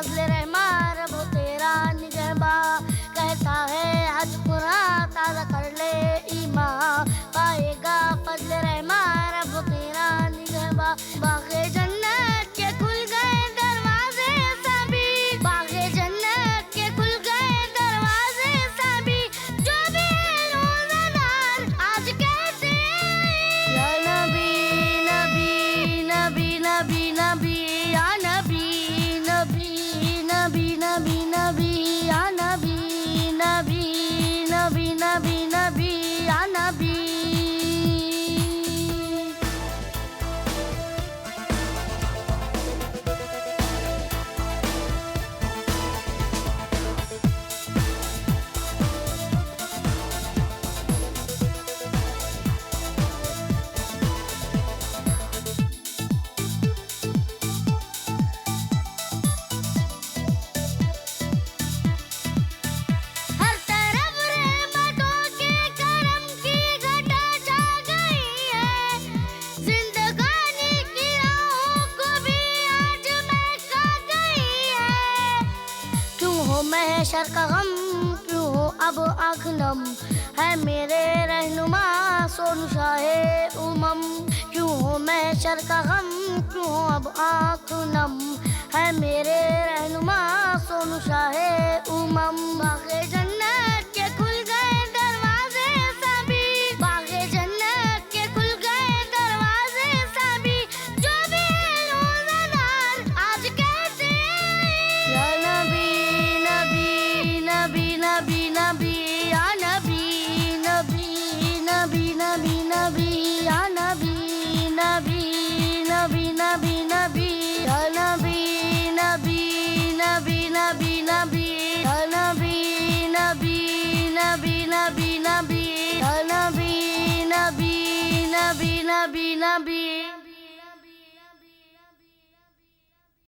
फजल रहमान रब तेरा निगहबा, कहता है हज कुरान ताज़ा कर ले ईमान, पाएगा फजल रहमान रब तेरा निगहबा। बाग़े जन्नत के खुल गए दरवाजे सभी, बाग़े जन्नत के खुल गए दरवाजे सभी, जो भी है रोज़ादार आज कहते या नबी नबी नबी नबी नबी या नबी नबी नबी नबी नबी या नबी नबी नबी नबी नबी या नबी। हर तरफ रहमतों के करम की घटा छा गई है, जिंदगानी की राहों को भी आज महका गई है। क्यों हो महशर का गम, क्यों हो अब आँख नम, है मेरे रहनुमा सोनू शाहे उमम। क्यों हो महशर का गम, क्यों हो अब आँख नम, है मेरे रहनुमा सोनू शाहे उमम। बाग़े जन्नत के खुल गए दरवाजे सभी, बाग़े जन्नत के खुल गए दरवाजे सभी, जो भी है रोज़ादार आज कहते या नबी नबी नबी नबी नबी या नबी नबी नबी नबी नबी या नबी नबी नबी नबी नबी या नबी नबी नबी नबी नबी या नबी नबी नबी नबी नबी या नबी नबी नबी नबी नबी।